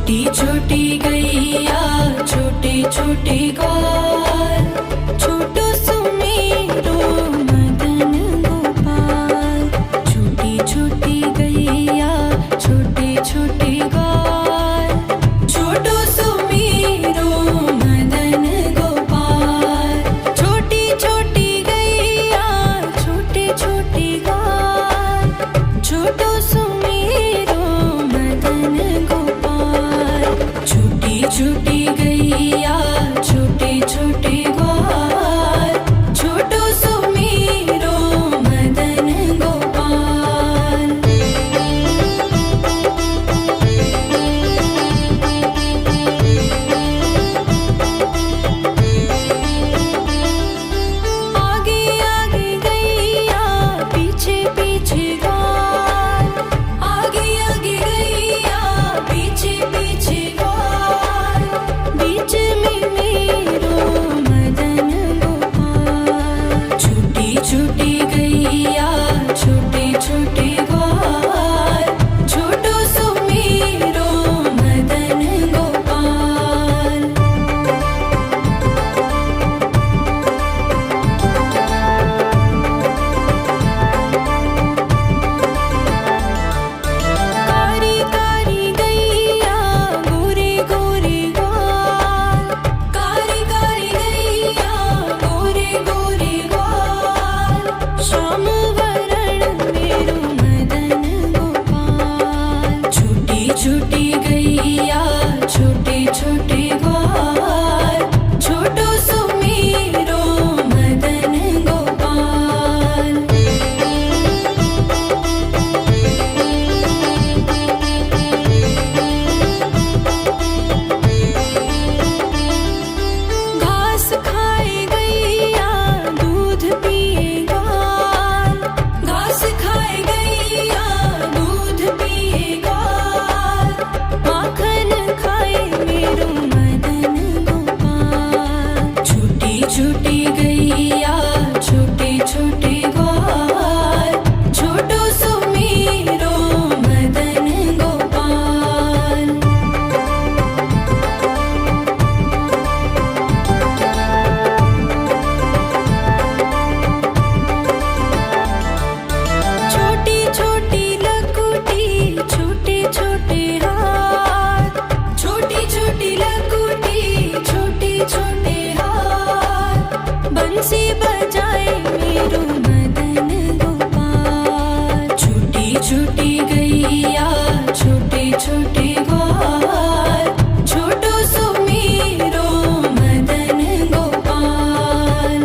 छोटी छोटी गैया छोटे छोटे ग्वाल, छोटो सुमेरो मदन गोपाल। छोटी छोटी गैया छोटे छोटे ग्वाल, छोटो सुमेरो मदन गोपाल। छोटी छोटी गैया छोटे छोटे ग्वाल, छोटो सुमेरो मदन गोपाल। छोटी छोटी गैया छोटे छोटे ग्वाल, छोटो सुमेरो मदन गोपाल। आगे आगे गैया पीछे पीछे ग्वाल, आगे आगे गैया पीछे पीछे ग्वाल। बीच में मेरो मदन गोपाल। छोटी छोटी गैया छोटे छोटे ग्वाल, छोटो सुमेरो मदन गोपाल। कारी कारी गैया गोरे गोरे ग्वाल, कारी कारी गैया गोरे गोरे ग्वाल। श्याम वरण मेरो मदन गोपाल। छोटी छोटी गैया छोटे छोटे ग्वाल, छोटो सुमेरो मदन गोपाल। घास खाए गैया दूध पिए ग्वाल, घास खाए गैया दूध पिए ग्वाल। माखन खाए मेरो मदन गोपाल। छोटी छोटी गैया छोटे छोटे ग्वाल, छोटो सुमेरो मदन गोपाल। छोटी छोटी लकुटी छोटे छोटे हाथ, छोटी छोटी लकुटी छोटे छोटे हाथ। बंसी बजाए मेरो मदन गोपाल। छोटी छोटी गैया छोटे छोटे ग्वाल, छोटो सुमेरो मदन गोपाल।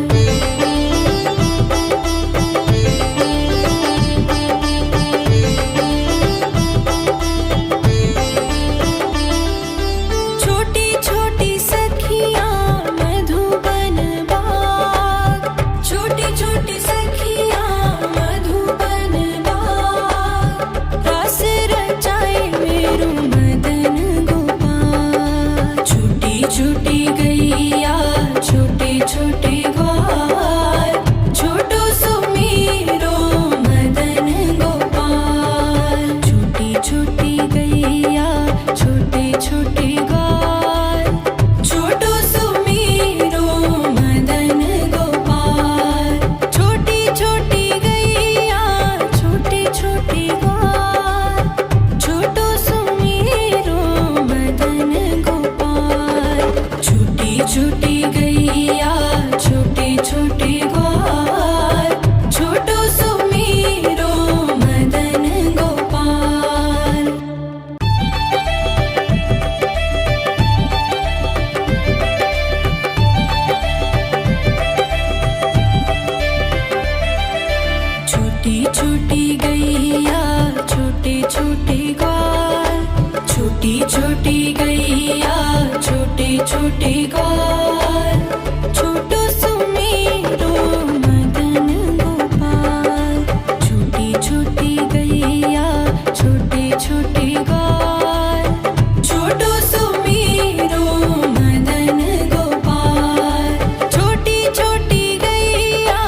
छोटी छोटी सखियाँ मधुबन बाग, छोटी छोटी सखियाँ मधुबन बाग। रास रचाए मेरो मदन गोपाल। छोटी छोटी गैया छोटे छोटे ग्वाल, छोटो सुमेरो मदन गोपाल। छोटी छोटी गैया छोटे छोटे ग्वाल, छोटो सुमेरो मदन गोपाल। छोटी छोटी गैया छोटे छोटे ग्वाल, छोटो सुमेरो मदन गोपाल। छोटी छोटी गैया छोटे छोटे ग्वाल, छोटो सुमेरो मदन गोपाल। छोटी छोटी गैया छोटे छोटे ग्वाल, छोटी छोटी गैया छोटे छोटे ग्वाल, छोटो सुमेरो मदन गोपाल। छोटी छोटी गैया छोटे छोटे ग्वाल, छोटो सुमेरो मदन गोपाल। छोटी छोटी गैया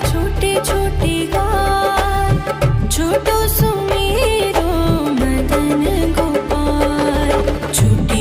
छोटे छोटे ग्वाल, छोटो सुमेरो मदन गोपाल। छोटी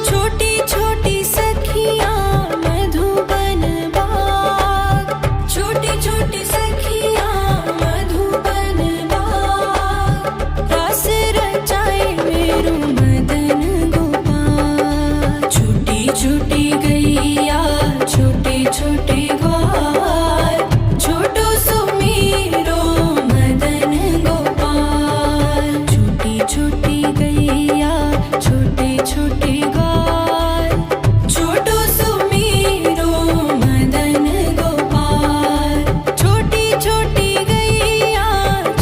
छोटी छोटी सखियाँ मधुबन बाग, छोटी छोटी सखियाँ मधुबन बाग, रास रचाए मेरू मदन गोपाल। छोटी छोटी गैया छोटे छोटे ग्वाल, छोटो सुमीरो मदन गोपाल। छोटी छोटी गैया छोटे छोटे ग्वाल, छोटो सुमीरो मदन गोपाल। छोटी छोटी गैया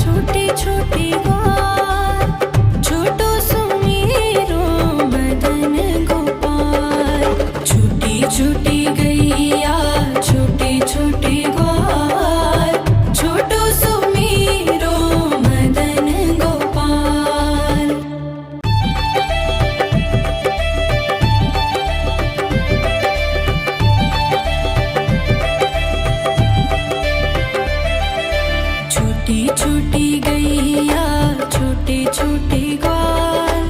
छोटे छोटे ग्वाल, छोटो सुमीरो मदन गोपाल। छोटी छोटी गैया छोटे छोटे ग्वाल, छोटो सुमीरो मदन गोपाल। छोटी छोटी गैया छोटे छोटे ग्वाल,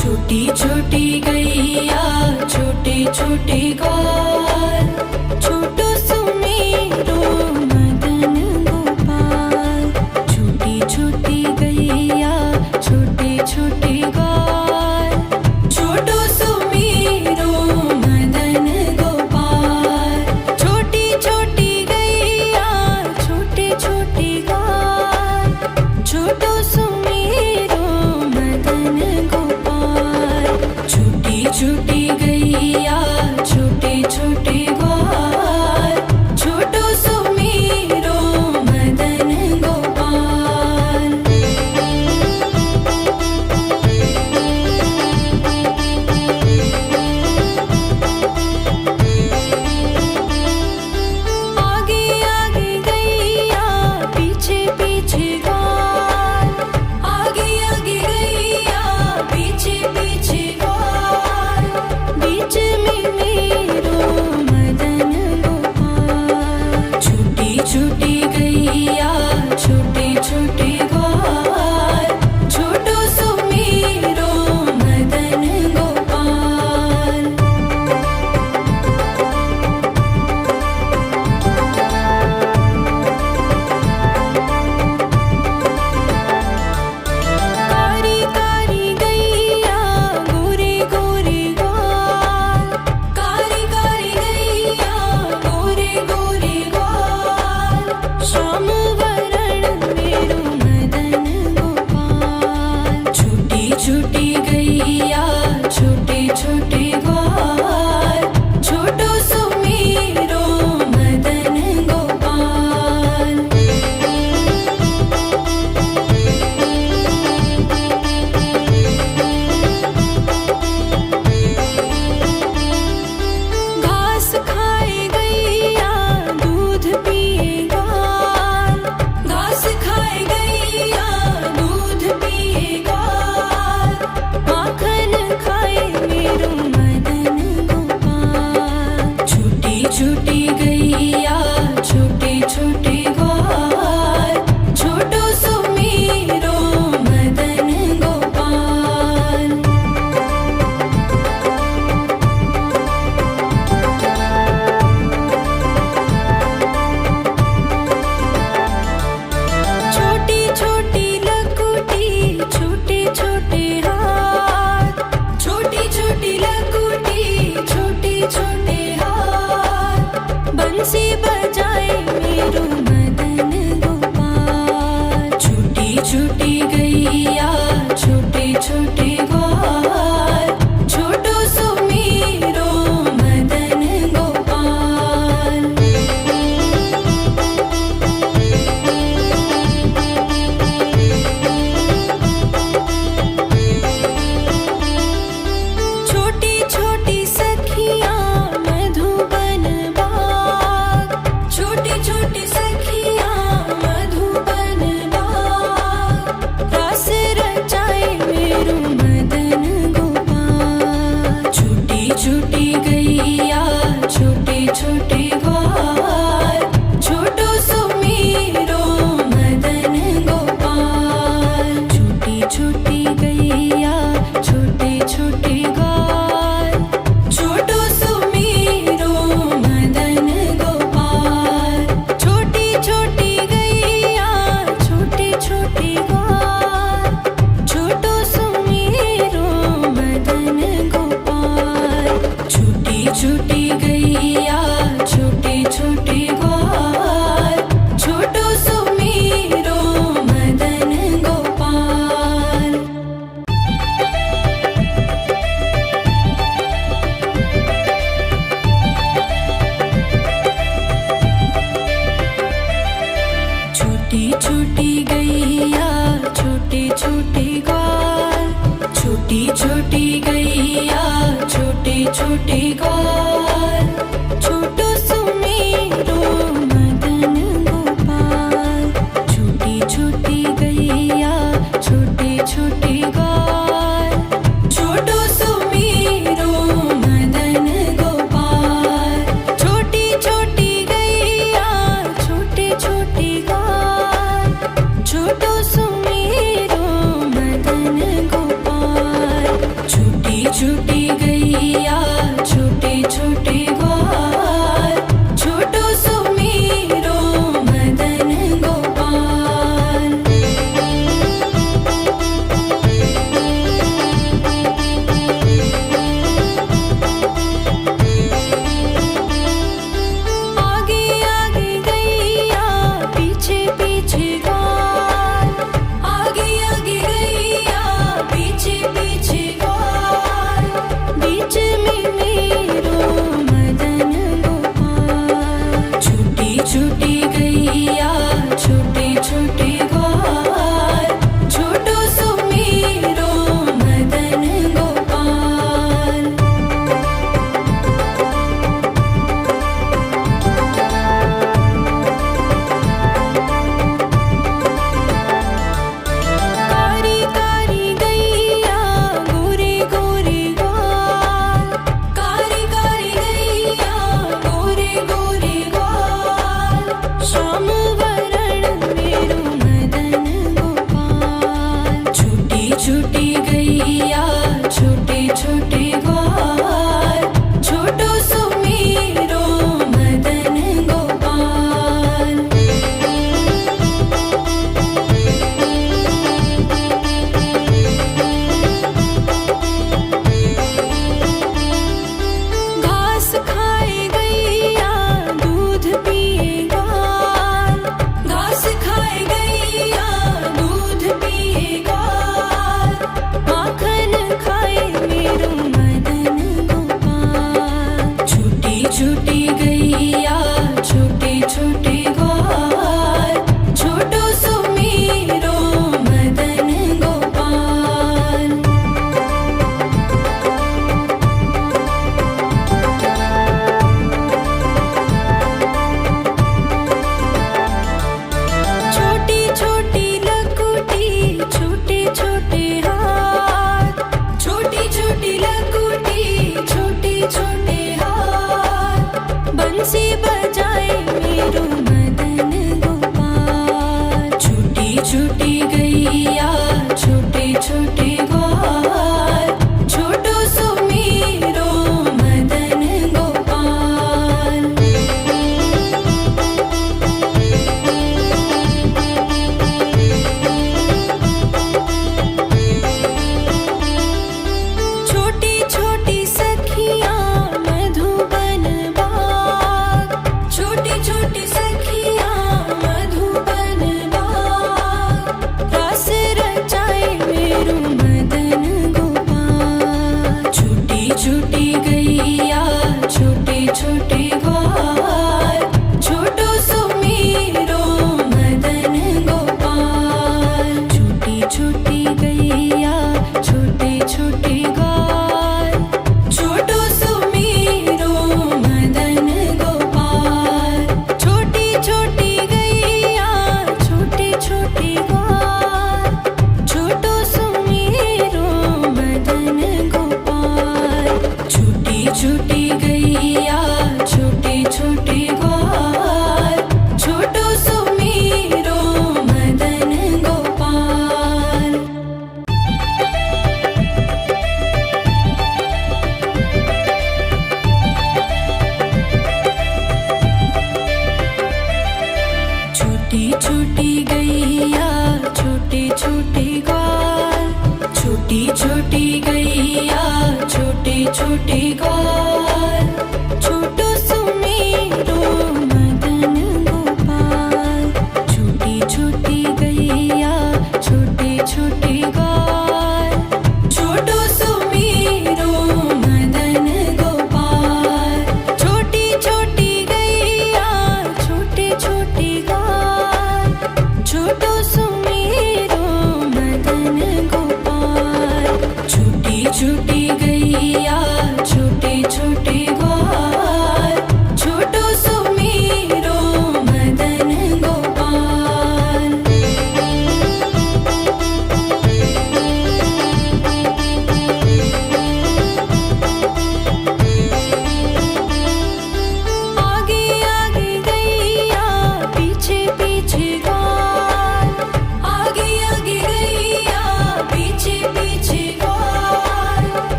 छोटी छोटी गैया छोटे छोटे ग्वाल, छोटो सुमीरो मदन गोपाल। छोटी छोटी गैया छोटे छोटे ग्वाल, छोटो सुमीरो मदन गोपाल। छोटी छोटी गैया छोटे छोटे ग्वाल, छोटो सुमीरो मदन गोपाल। छोटी छोटी गैया छोटे छोटे ग्वाल, छोटो सुमीरो मदन गोपाल। आगे आगे गैया पीछे पीछे ग्वाल, आगे आगे गैया पीछे पीछे ग्वाल, छोटे ग्वाल, छोटो सुमेरो मदन गोपाल। छोटी छोटी गैया छोटे छोटे ग्वाल, छोटो सुमेरो मदन गोपाल। छोटी छोटी गैया छोटे छोटे ग्वाल, छोटो सुमेरो मदन गोपाल। छोटी छोटी गैया छोटे छोटे ग्वाल, छोटो सुमेरो मदन गोपाल। आगे आगे गैया पीछे पीछे ग्वाल, आगे आगे गैया पीछे पीछे ग्वाल। बीच में मेरो मदन गोपाल। छोटी छोटी गैया छोटे छोटे ग्वाल, छोटो सुमेरो मदन गोपाल। कारी कारी गैया गोरे गोरे ग्वाल, कारी कारी गैया गोरे गोरे ग्वाल। श्याम वरण मेरो मदन गोपाल। छोटी छोटी गैया छोटे छोटे ग्वाल, छोटो सुमेरो मदन गोपाल। घास खाए गैया दूध पिए ग्वाल, घास खाए गैया दूध पिए ग्वाल। माखन खाए मेरो मदन गोपाल। छोटी छोटी गैया छोटे छोटे ग्वाल, छोटो सुमेरो मदन गोपाल। छोटी छोटी लकुटी छोटे छोटे हाथ, छोटी छोटी लकुटी छोटे छोटे हाथ। बंसी बजाए मेरो मदन गोपाल। छोटी छोटी गैया छोटे छोटे ग्वाल, छोटो सुमेरो मदन गोपाल। छोटी छोटी सखियाँ मधुबन बाग, छोटी छोटी सखियाँ मधुबन बाग। रास रचाए मेरो मदन गोपाल। छोटी छोटी गैया छोटे छोटे ग्वाल, छोटो सुमेरो मदन गोपाल। छोटी छोटी गैया छोटे छोटे ग्वाल, छोटो सुमेरो मदन गोपाल। छोटी छोटी गैया छोटे छोटे ग्वाल, छोटो सुमेरो मदन गोपाल। छोटी छोटी गैया छोटे छोटे ग्वाल, छोटो सुमेरो मदन गोपाल। छोटी छोटी गैया छोटे छोटे ग्वाल, छोटी छोटी गैया छोटे छोटे ग्वाल। छोटो सुमेरो मदन गोपाल। छोटी छोटी गैया छोटे छोटे ग्वाल, छोटो सुमेरो मदन गोपाल। छोटी छोटी गैया छोटे छोटे ग्वाल, छोटो सुमेरो मदन गोपाल। छोटी छोटी गैया छोटे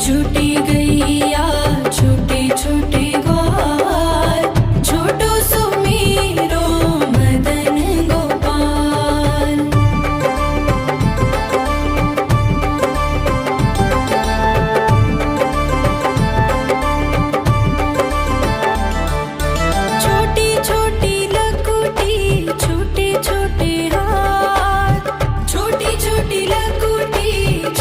छोटी गैया छोटे छोटे ग्वाल, छोटो सुमेरो मदन गोपाल। छोटी छोटी लकुटी छोटे छोटे हाथ, छोटी छोटी लकुटी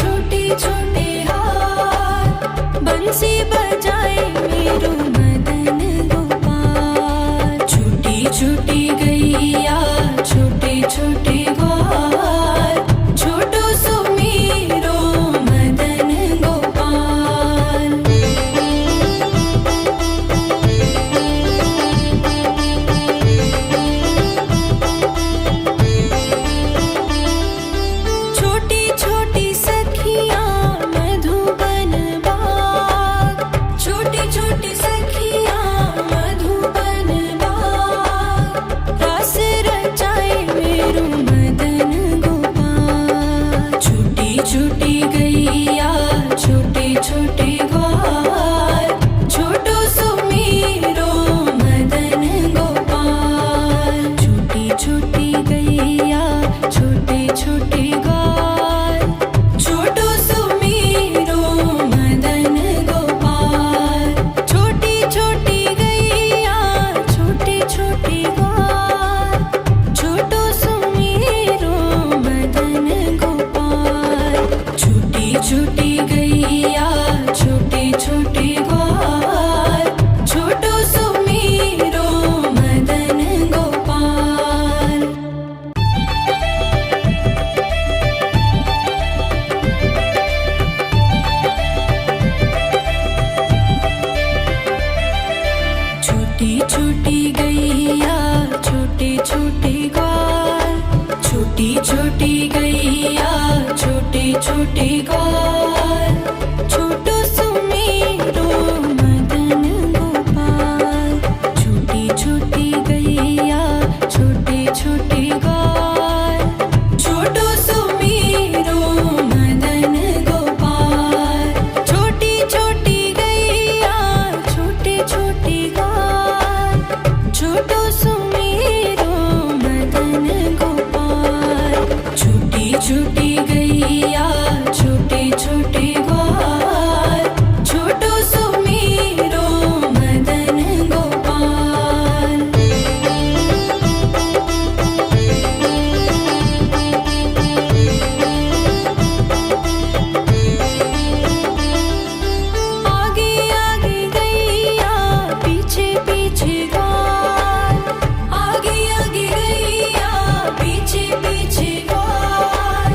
छोटे छोटे हाथ, बंसी बजाए मेरो मदन गोपाल। छोटी छोटी गैया छोटे छोटे ग्वाल, छोटो सुमेरो मदन गोपाल। छोटी छोटी सखियाँ मधुबन बाग, छोटी छोटी सखियाँ मधुबन बाग, रास रचाए मेरो मदन गोपाल। छोटी छोटी गैया छोटे छोटे ग्वाल, छोटो सुमेरो मदन गोपाल। छोटी छोटी गैया छोटे छोटे ग्वाल, छोटो सुमेरो मदन गोपाल। छोटी छोटी गैया छोटे छोटे ग्वाल, छोटो सुमेरो मदन गोपाल। छोटी छोटी गैया छोटे छोटे ग्वाल, छोटो सुमेरो मदन गोपाल। छोटी छोटी गैया छोटे छोटे ग्वाल, छोटी छोटी गैया छोटे छोटे ग्वाल, छोटो सुमेरो मदन गोपाल। छोटी छोटी गैया छोटे छोटे ग्वाल, छोटो सुमेरो मदन गोपाल। छोटी छोटी गैया छोटे छोटे ग्वाल, छोटो सुमेरो मदन गोपाल। छोटी छोटी गैया छोटे छोटे ग्वाल, छोटो सुमेरो मदन गोपाल। आगे आगे गैया पीछे पीछे ग्वाल, आगे आगे गैया पीछे पीछे ग्वाल,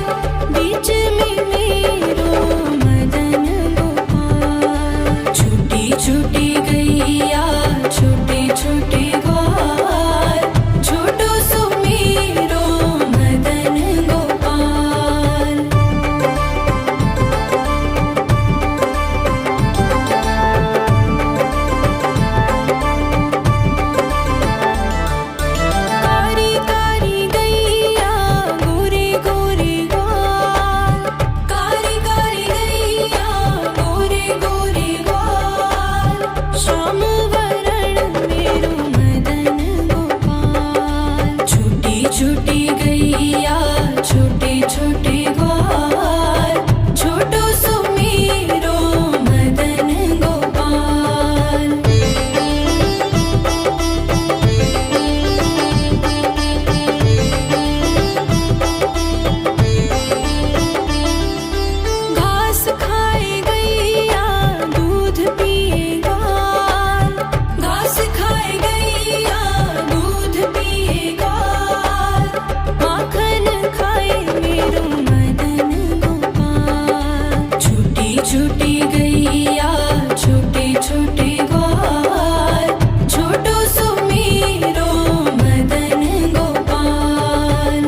बीच में मेरो मदन गोपाल। छोटी छोटी गैया छोटे छोटे ग्वाल, छोटो सुमेरो मदन गोपाल। कारी कारी गैया गोरे गोरे ग्वाल, कारी कारी गैया गोरे गोरे ग्वाल, श्याम वरण मेरो मदन गोपाल। छोटी छोटी गैया छोटे छोटे ग्वाल, छोटो सुमेरो मदन गोपाल। घास खाए गैया दूध पिए ग्वाल, घास खाए गैया दूध पिए ग्वाल, माखन खाए मेरो मदन गोपाल। छोटी छोटी गैया छोटे छोटे ग्वाल, छोटो सुमेरो मदन गोपाल।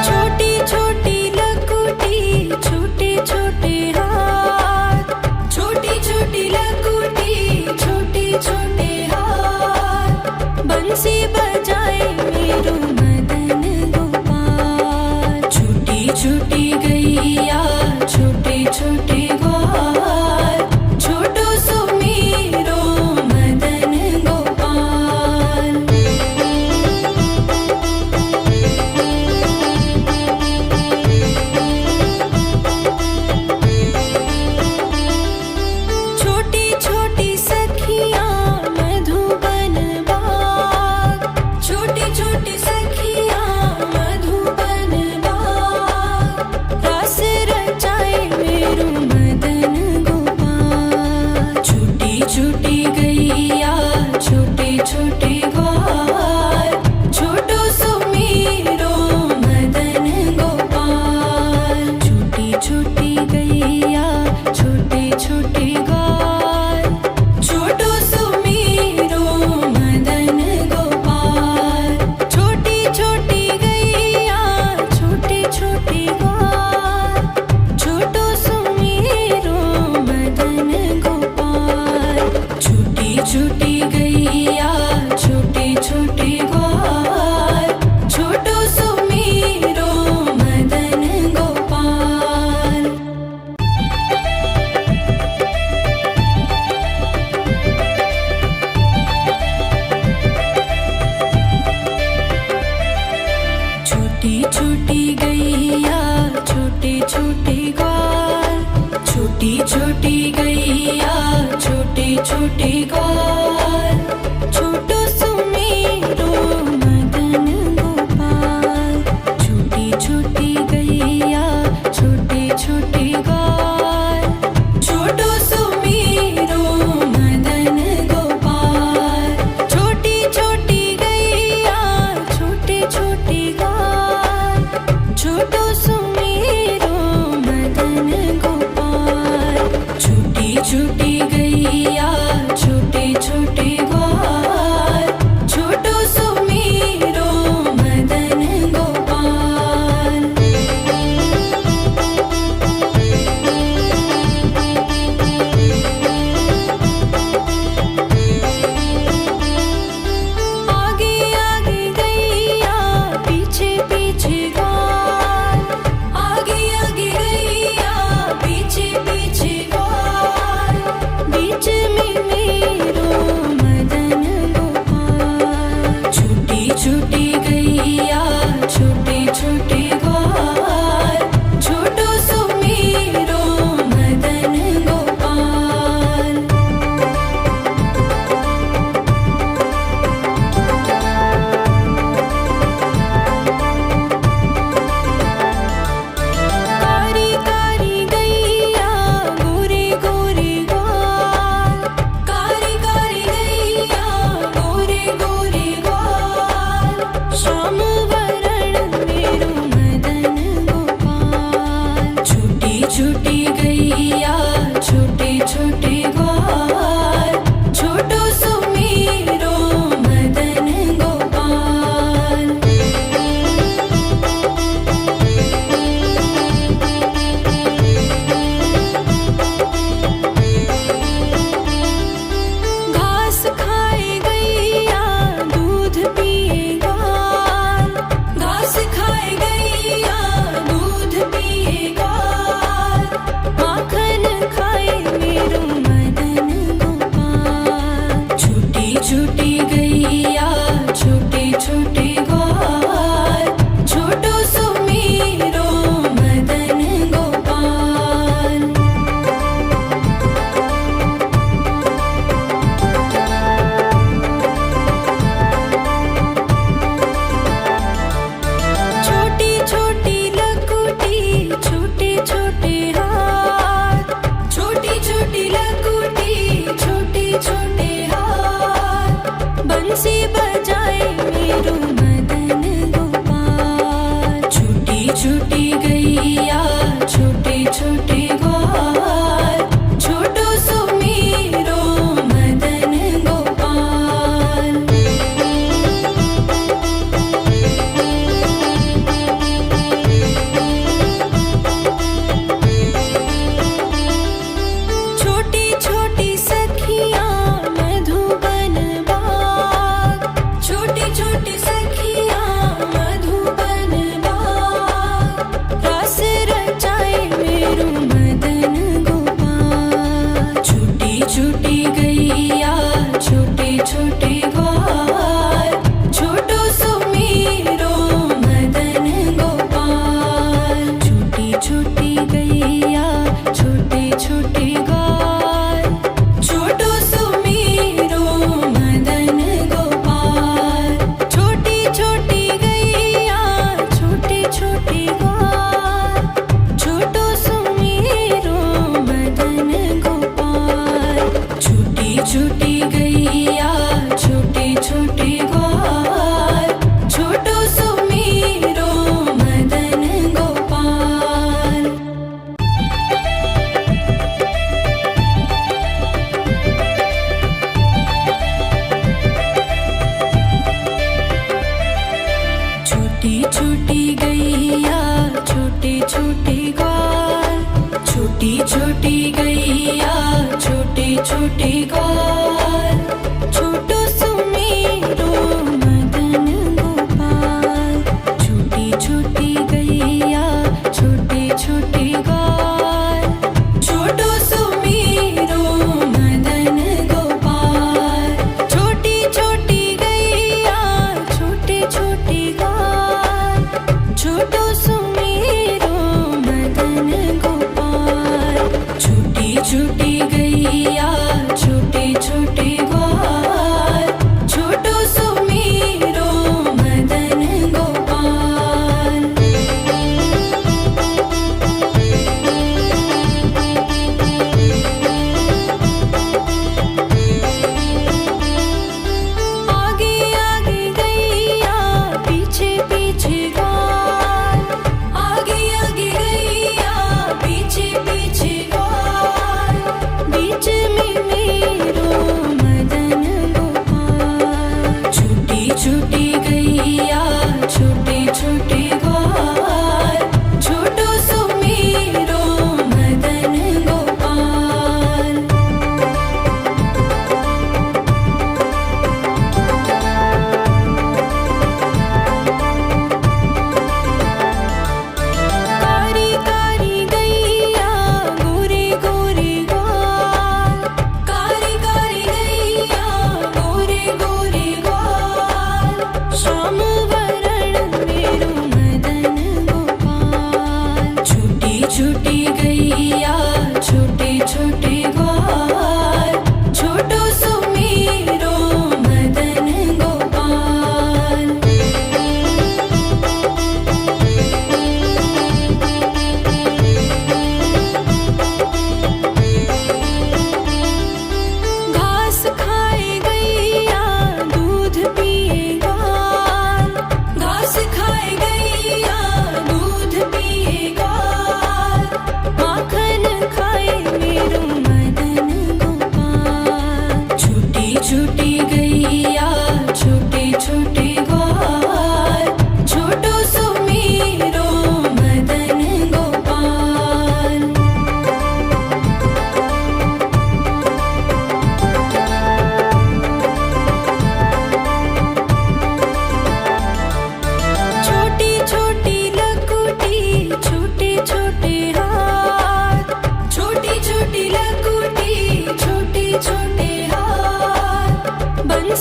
छोटी छोटी लकुटी छोटे छोटे हाथ, छोटी छोटी लकुटी छोटे छोटे हाथ, छोटे ग्वाल, छोटो सुमेरो मदन गोपाल। छोटी छोटी गैया छोटे छोटे ग्वाल, छोटो सुमेरो मदन गोपाल। छोटी छोटी गैया छोटे छोटे ग्वाल, छोटो सुमेरो मदन गोपाल। छोटी छोटी गैया छोटे छोटे ग्वाल, छोटो सुमेरो मदन गोपाल। आगे आगे गैया पीछे पीछे ग्वाल, आगे आगे गैया पीछे पीछे ग्वाल। बीच में मेरो मदन गोपाल। छोटी छोटी गैया छोटे छोटे ग्वाल, छोटो सुमेरो मदन गोपाल। कारी कारी गैया गोरे गोरे ग्वाल, कारी कारी गैया गोरे गोरे ग्वाल। श्याम वरण मेरो मदन गोपाल। छोटी छोटी गैया छोटे छोटे ग्वाल, छोटो सुमेरो मदन गोपाल। घास खाए गैया दूध पिए ग्वाल, घास खाए गैया दूध पिए ग्वाल। माखन खाए मेरो मदन गोपाल। छोटी छोटी गैया छोटे छोटे ग्वाल, छोटो सुमेरो मदन गोपाल। छोटी छोटी लकुटी छोटे छोटे हाथ, छोटी छोटी लकुटी छोटे छोटे हाथ। बंसी बजाए मेरो मदन गोपाल। छोटी छोटी गैया छोटे छोटे ग्वाल, छोटो सुमेरो मदन गोपाल। छोटी छोटी सखियाँ मधुबन बाग, छोटी छोटी सखियाँ मधुबन बाग। रास रचाए मेरो मदन गोपाल। छोटी छोटी गैया छोटे छोटे ग्वाल, छोटो सुमेरो मदन गोपाल। छोटी छोटी गैया छोटे छोटे ग्वाल, छोटो सुमेरो मदन गोपाल। छोटी छोटी गैया छोटे छोटे ग्वाल, छोटो सुमेरो मदन गोपाल। छोटी छोटी गैया छोटे छोटे ग्वाल, छोटो सुमेरो मदन गोपाल। छोटी छोटी गैया छोटे छोटे ग्वाल, छोटी छोटी गैया छोटे छोटे ग्वाल, छोटो सुमेरो मदन गोपाल। छोटी छोटी गैया छोटे छोटे ग्वाल, छोटो सुमेरो मदन गोपाल। छोटी छोटी गैया छोटे छोटे ग्वाल, छोटो सुमेरो मदन गोपाल। छोटी छोटी गैया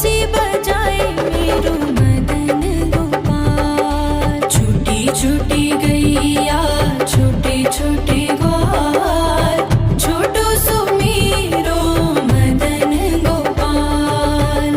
बंसी बजाए मेरो मदन गोपाल। छोटी छोटी गैया छोटे छोटे ग्वाल, छोटो सो मेरो मदन गोपाल।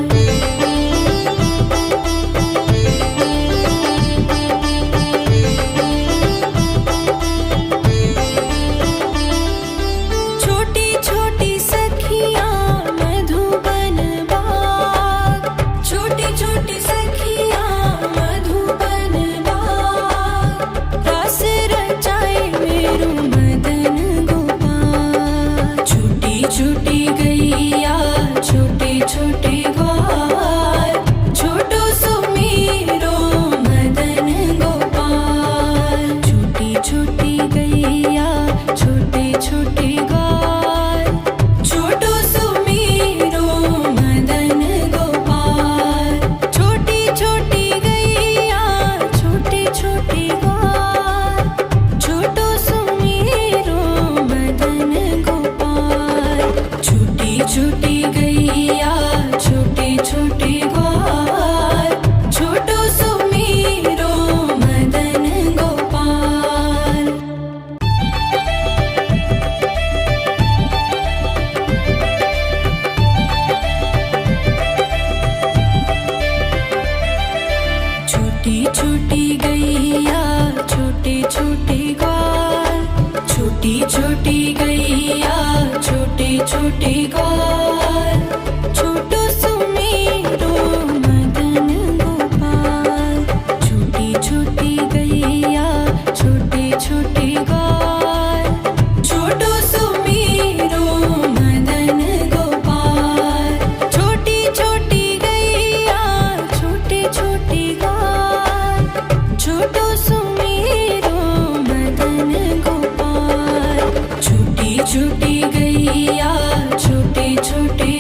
छोटी छोटी सखियाँ मधुबन बाग, छोटी छोटी सखियाँ मधुबन बाग, रास रचाए मेरो मदन गोपाल। छोटी छोटी गैया छोटे छोटे ग्वाल, छोटो सो मेरो मदन गोपाल। छोटी छोटी गैया छोटे छोटे ग्वाल, छोटो सो मेरो मदन गोपाल। छोटी छोटी गैया छोटे छोटे ग्वाल, छोटो सो मेरो मदन गोपाल। छोटी छोटी गैया छोटे छोटे ग्वाल, छोटो सो मेरो मदन गोपाल। छोटी छोटी गैया छोटे छोटे ग्वाल, छोटी छोटी गैया छोटे छोटे ग्वाल, छोटो सो मेरो मदन गोपाल। छोटी छोटी गैया छोटे छोटे ग्वाल, छोटो सो मेरो मदन गोपाल। छोटी छोटी गैया छोटे छोटे ग्वाल, छोटो सो मेरो मदन गोपाल। छोटी छोटी गैया छोटे छोटे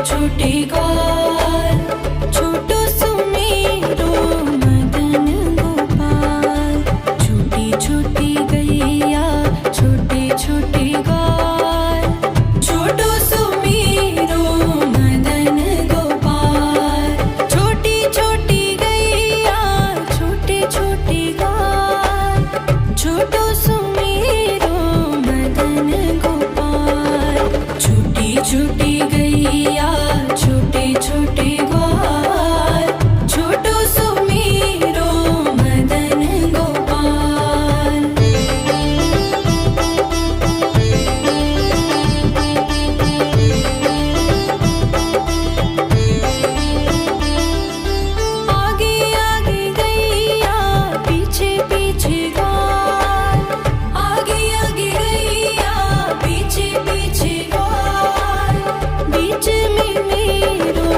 छोटे ग्वाल। छोटो सुमेरो मदन गोपाल। छोटी छोटी गैया छोटे छोटे ग्वाल। छोटो सुमेरो मदन गोपाल। छोटी छोटी गैया छोटे छोटे ग्वाल। छोटो सुमेरो मदन गोपाल। छोटी छोटी गैया छोटे छोटे ग्वाल। छोटो सुमेरो मदन गोपाल। आगे आगे गैया पीछे पीछे ग्वाल। आगे आगे गैया पीछे पीछे ग्वाल। बीच में मेरो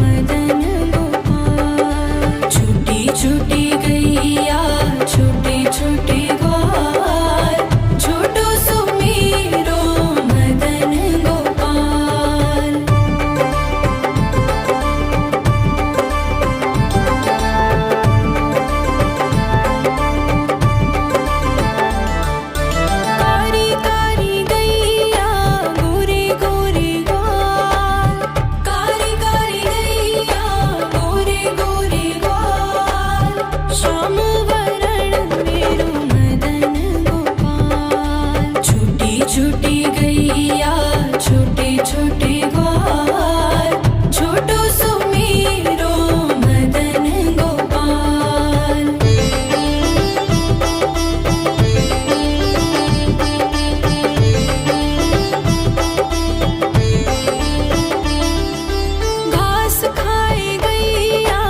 मदन गोपाल। छोटी छोटी गैया छोटे छोटे ग्वाल। छोटो सुमेरो मदन गोपाल। कारी कारी गैया गोरे गोरे ग्वाल। कारी कारी गैया गोरे गोरे ग्वाल। श्याम वरण मेरो मदन गोपाल। छोटी छोटी गैया छोटे छोटे ग्वाल। छोटो सुमेरो मदन गोपाल। घास खाए गैया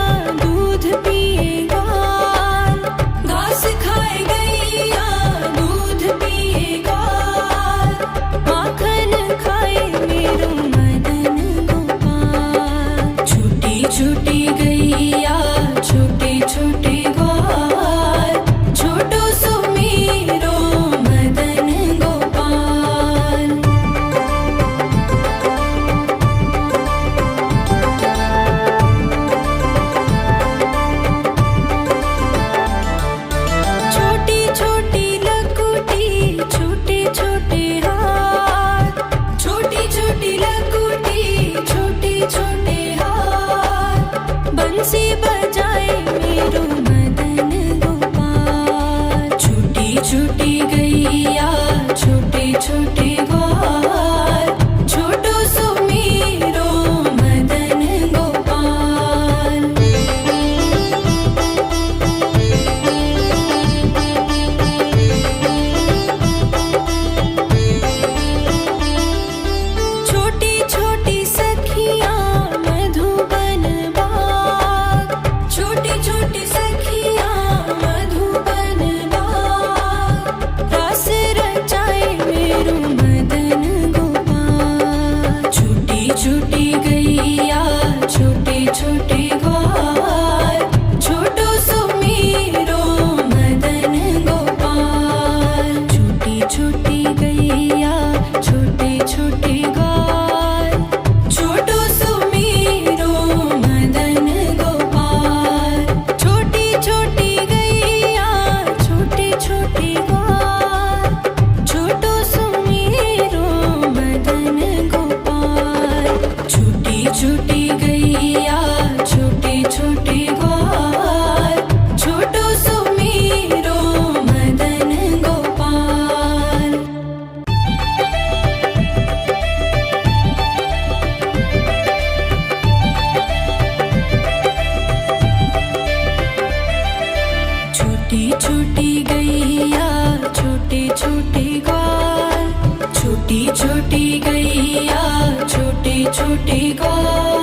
दूध पिए ग्वाल। घास खाए गैया दूध पिए ग्वाल। माखन खाए मेरो मदन गोपाल। छोटी छोटी गैया छोटे छोटे ग्वाल। छोटो सुमेरो मदन गोपाल। छोटी छोटी लकुटी छोटे छोटे हाथ। छोटी छोटी लकुटी छोटे छोटे हाथ। बंसी बजाए मेरो मदन गोपाल। छोटी छोटी गैया छोटे छोटे ग्वाल। छोटो सुमेरो मदन गोपाल। छोटी छोटी सखियाँ मधुबन बाग। छोटी छोटी सखियाँ मधुबन बाग। रास रचाए मेरो मदन गोपाल। छोटी छोटी गैया छोटे छोटे ग्वाल। छोटो सुमेरो मदन गोपाल। छोटी छोटी गैया छोटे छोटे ग्वाल। छोटो सुमेरो मदन गोपाल। छोटी छोटी गैया छोटे छोटे ग्वाल। छोटो सुमेरो मदन गोपाल। छोटी छोटी गैया छोटे छोटे ग्वाल। छोटो सुमेरो मदन गोपाल। छोटी छोटी गैया छोटे छोटे ग्वाल। छोटी छोटी गैया छोटे छोटे ग्वाल।